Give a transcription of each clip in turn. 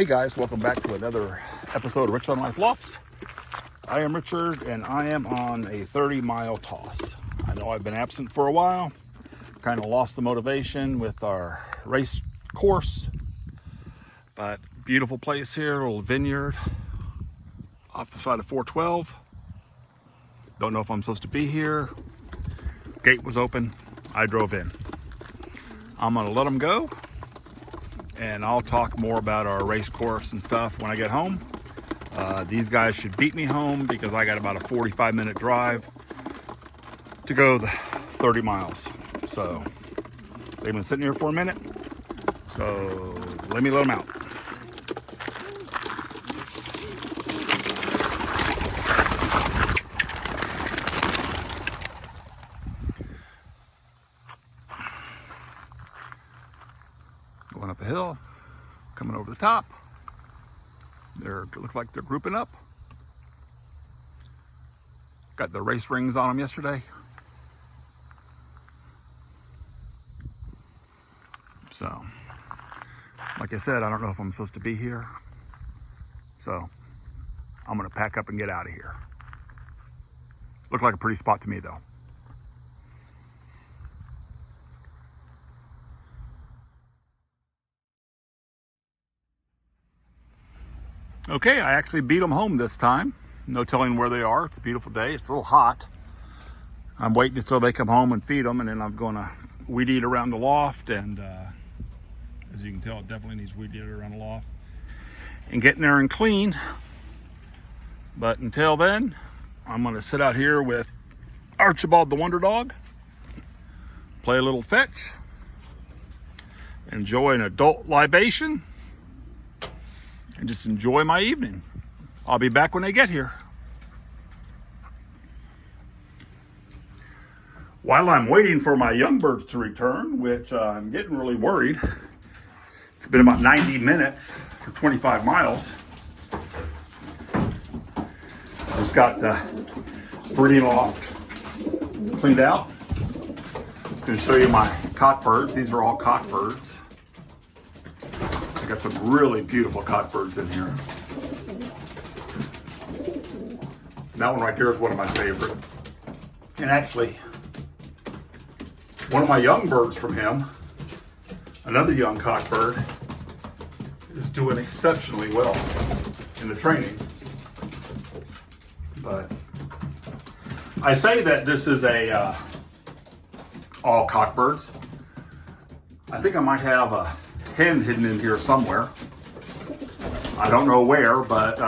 Hey guys, welcome back to another episode of Rich on Life Lofts. I am Richard and I am on a 30-mile toss. I know I've been absent for a while, kind of lost the motivation with our race course, but beautiful place here, a little vineyard off the side of 412. Don't know if I'm supposed to be here. Gate was open, I drove in. I'm gonna let them go and I'll talk more about our race course and stuff when I get home. These guys should beat me home because I got about a 45-minute drive to go the 30 miles. So they've been sitting here for a minute. So let me let them out. Going up a hill, coming over the top. Look like they're grouping up. Got the race rings on them yesterday. So, like I said, I don't know if I'm supposed to be here. So, I'm gonna pack up and get out of here. Looked like a pretty spot to me though. Okay, I actually beat them home this time. No telling where they are. It's a beautiful day. It's a little hot. I'm waiting until they come home and feed them, and then I'm going to weed eat around the loft. And as you can tell, it definitely needs weed eat around the loft and getting there and clean. But until then, I'm going to sit out here with Archibald the Wonder Dog, play a little fetch, enjoy an adult libation, and just enjoy my evening. I'll be back when they get here. While I'm waiting for my young birds to return, which I'm getting really worried. It's been about 90 minutes for 25 miles. Just got the breeding loft cleaned out. I'm going to show you my cockbirds. These are all cockbirds. Got some really beautiful cockbirds in here. That one right there is one of my favorite. And actually, one of my young birds from him, another young cockbird, is doing exceptionally well in the training. But I say that this is a all cockbirds. I think I might have a hen hidden in here somewhere. I don't know where, but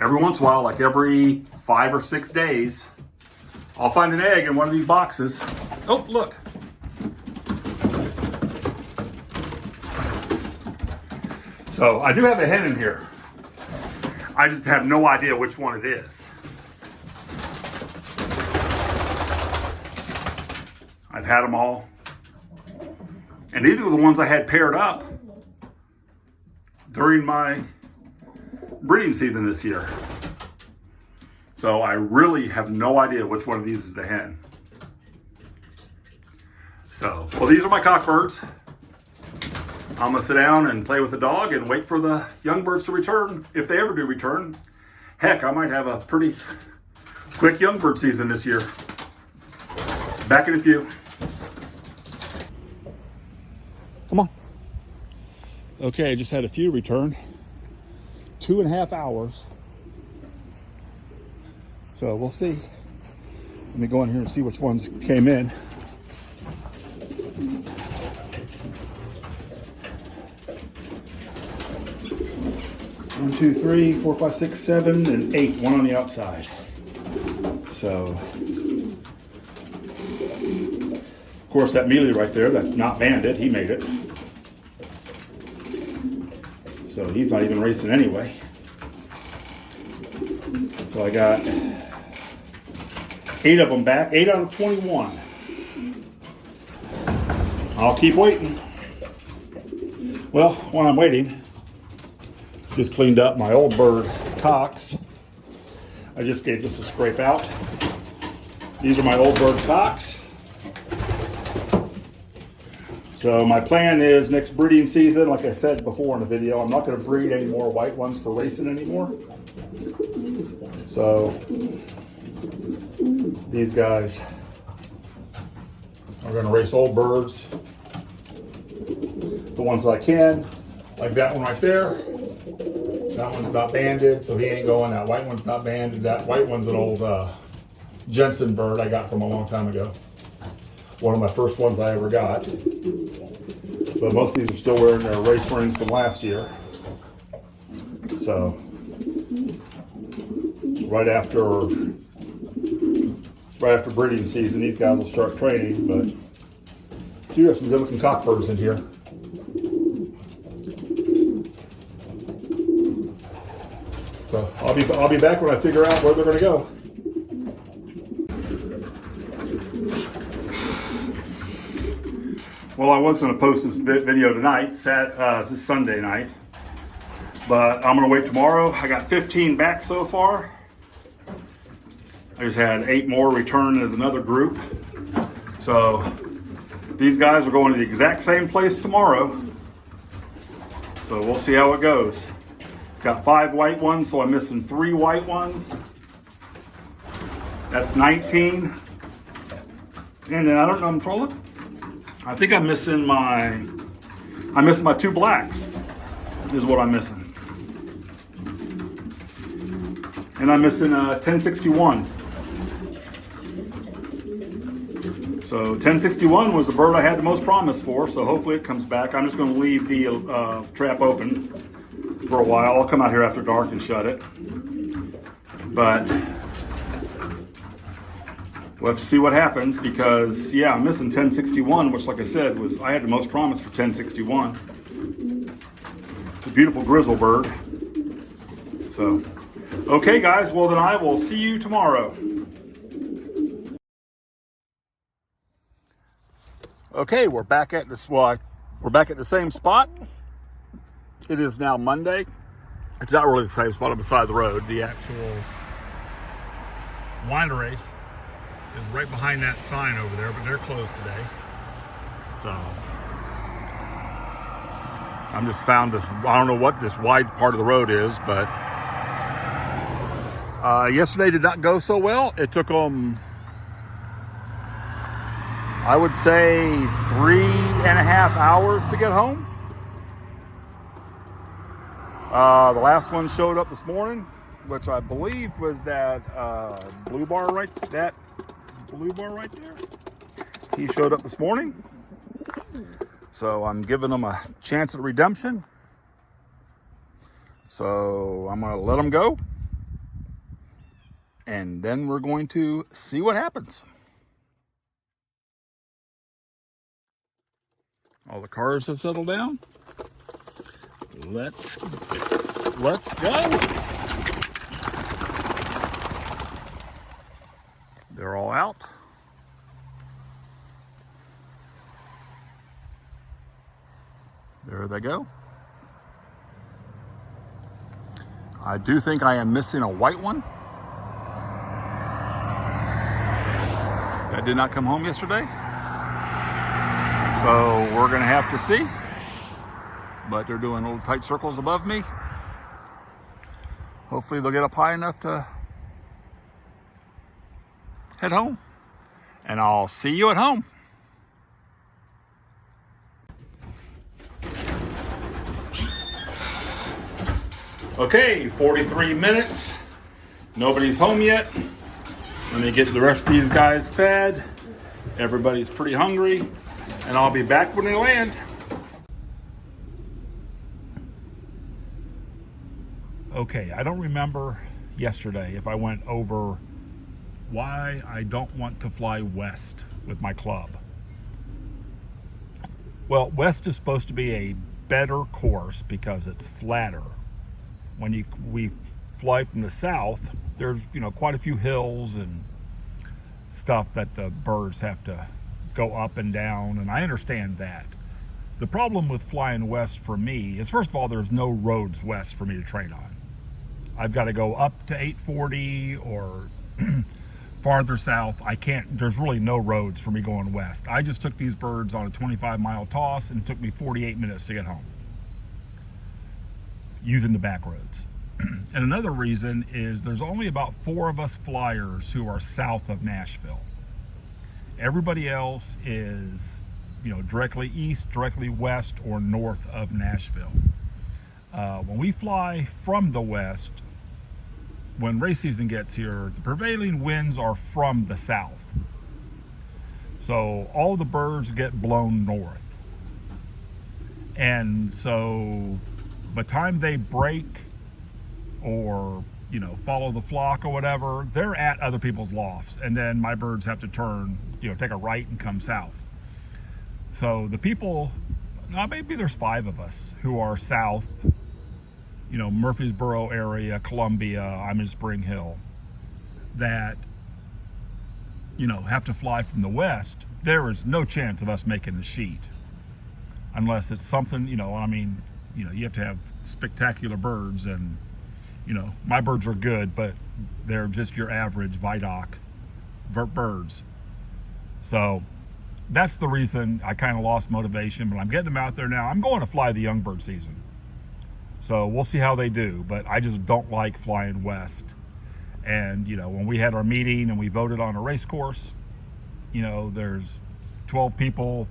every once in a while, like every 5 or 6 days, I'll find an egg in one of these boxes. Oh, look. So I do have a hen in here. I just have no idea which one it is. I've had them all. And these are the ones I had paired up during my breeding season this year. So I really have no idea which one of these is the hen. So, well, these are my cockbirds. I'm gonna sit down and play with the dog and wait for the young birds to return, if they ever do return. Heck, I might have a pretty quick young bird season this year. Back in a few. Come on. Okay, I just had a few return. 2.5 hours. So we'll see. Let me go in here and see which ones came in. 1, 2, 3, 4, 5, 6, 7, and 8. One on the outside. So, of course, that mealy right there, that's not Bandit. He made it. So he's not even racing anyway. So I got 8 of them back, 8 out of 21. I'll keep waiting. Well, while I'm waiting, just cleaned up my old bird cocks. I just gave this a scrape out. These are my old bird cocks. So my plan is next breeding season, like I said before in the video, I'm not going to breed any more white ones for racing anymore. So these guys are going to race old birds, the ones that I can, like that one right there. That one's not banded, so he ain't going. That white one's not banded. That white one's an old Jensen bird I got from a long time ago. One of my first ones I ever got. But most of these are still wearing their race rings from last year. So right after breeding season, these guys will start training. But you have some good looking cockbirds in here. So I'll be back when I figure out where they're going to go. Well, I was going to post this video tonight, this Sunday night, but I'm going to wait tomorrow. I got 15 back so far. I just had 8 more return as another group. So these guys are going to the exact same place tomorrow. So we'll see how it goes. Got 5 white ones, so I'm missing 3 white ones. That's 19. And then I don't know, I'm trolling. I think I'm missing my 2 blacks is what I'm missing. And I'm missing 1061. So 1061 was the bird I had the most promise for, so hopefully it comes back. I'm just going to leave the trap open for a while. I'll come out here after dark and shut it. But we'll have to see what happens because, yeah, I'm missing 1061, which, like I said, I had the most promise for 1061. It's a beautiful grizzle bird. So, okay, guys. Well, then I will see you tomorrow. Okay, we're back at this. Well, we're back at the same spot. It is now Monday. It's not really the same spot. I'm beside the road. The actual winery is right behind that sign over there, but they're closed today. So I'm just found this, I don't know what this wide part of the road is, but yesterday did not go so well. It took them, I would say, 3.5 hours to get home. The last one showed up this morning, which I believe was that blue bar right there. He showed up this morning, so I'm giving him a chance at redemption. So I'm going to let him go, and then we're going to see what happens. All the cars have settled down. Let's go. They're all out. There they go. I do think I am missing a white one. That did not come home yesterday. So we're going to have to see. But they're doing little tight circles above me. Hopefully they'll get up high enough to head home. And I'll see you at home. Okay, 43 minutes. Nobody's home yet. Let me get the rest of these guys fed. Everybody's pretty hungry. And I'll be back when they land. Okay, I don't remember yesterday if I went over why I don't want to fly west with my club. Well, west is supposed to be a better course because it's flatter. When we fly from the south, there's quite a few hills and stuff that the birds have to go up and down, and I understand that. The problem with flying west for me is, first of all, there's no roads west for me to train on. I've got to go up to 840 or farther south, I can't, there's really no roads for me going west. I just took these birds on a 25-mile toss, and it took me 48 minutes to get home using the back roads. And another reason is there's only about 4 of us flyers who are south of Nashville. Everybody else is, you know, directly east, directly west, or north of Nashville. When we fly from the west, when race season gets here, the prevailing winds are from the south. So all the birds get blown north. And so by the time they break or, you know, follow the flock or whatever, they're at other people's lofts. And then my birds have to turn, you know, take a right and come south. So the people, maybe there's 5 of us who are south, you know, Murfreesboro area, Columbia, I'm in Spring Hill, that, you know, have to fly from the west. There is no chance of us making the sheet unless it's something, you know, I mean, you know, you have to have spectacular birds, and, you know, my birds are good, but they're just your average Vidoc birds. So that's the reason I kind of lost motivation, but I'm getting them out there now. I'm going to fly the young bird season. So we'll see how they do, but I just don't like flying west. And, you know, when we had our meeting and we voted on a race course, you know, there's 12 people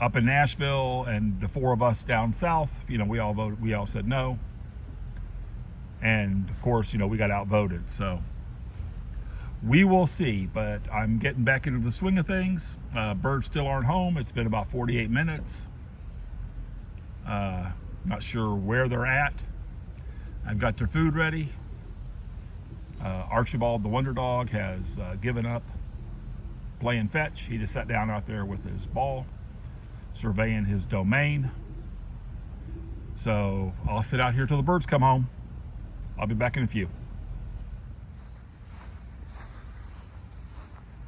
up in Nashville and the 4 of us down south, you know, we all voted, we all said no. And of course, you know, we got outvoted. So we will see, but I'm getting back into the swing of things. Birds still aren't home. It's been about 48 minutes. Not sure where they're at. I've got their food ready. Archibald, the Wonder Dog, has given up playing fetch. He just sat down out there with his ball, surveying his domain. So I'll sit out here till the birds come home. I'll be back in a few.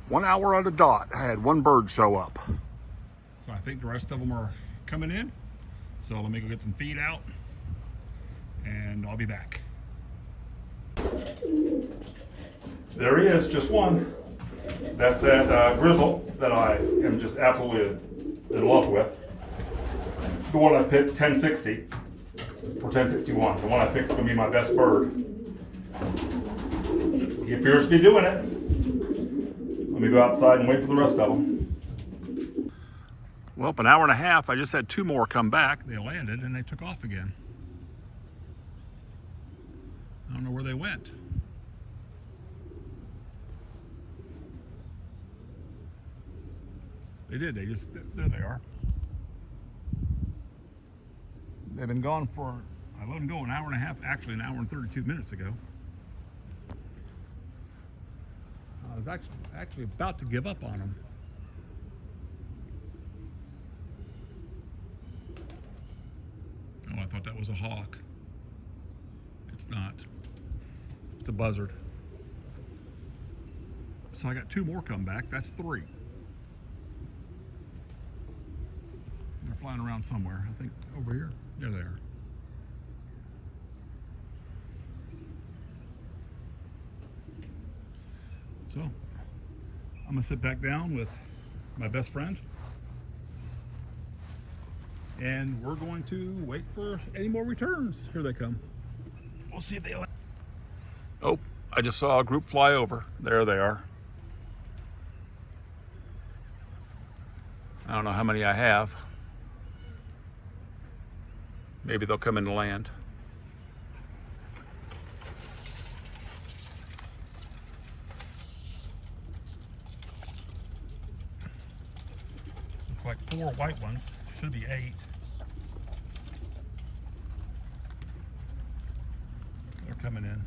1 hour on the dot, I had 1 bird show up. So I think the rest of them are coming in. So let me go get some feed out, and I'll be back. There he is, just one. That's that grizzle that I am just absolutely in love with. The one I picked, 1060, or 1061. The one I picked to be my best bird. He appears to be doing it. Let me go outside and wait for the rest of them. Well, an hour and a half, I just had 2 more come back. They landed and they took off again. I don't know where they went. They did, there they are. They've been gone for, I let them go an hour and a half, actually an hour and 32 minutes ago. I was actually about to give up on them. Oh, I thought that was a hawk. It's not. It's a buzzard. So I got 2 more come back. That's 3. They're flying around somewhere. I think over here. There they are. So I'm gonna sit back down with my best friend, and we're going to wait for any more returns. Here they come. We'll see if they land. Oh, I just saw a group fly over. There they are. I don't know how many I have. Maybe they'll come in and land. Looks like 4 white ones. Should be 8. They're coming in.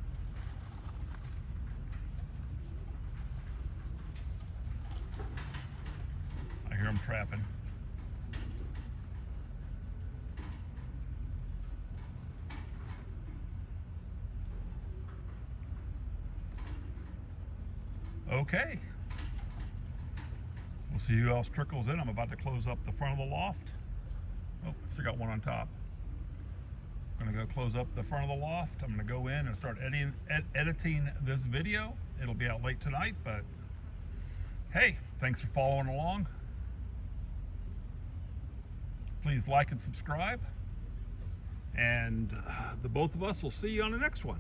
I hear them trapping. Okay. We'll see who else trickles in. I'm about to close up the front of the loft. Oh, still got one on top. I'm gonna to close up the front of the loft. I'm going to go in and start editing this video. It'll be out late tonight, but hey, thanks for following along. Please like and subscribe, and the both of us will see you on the next one.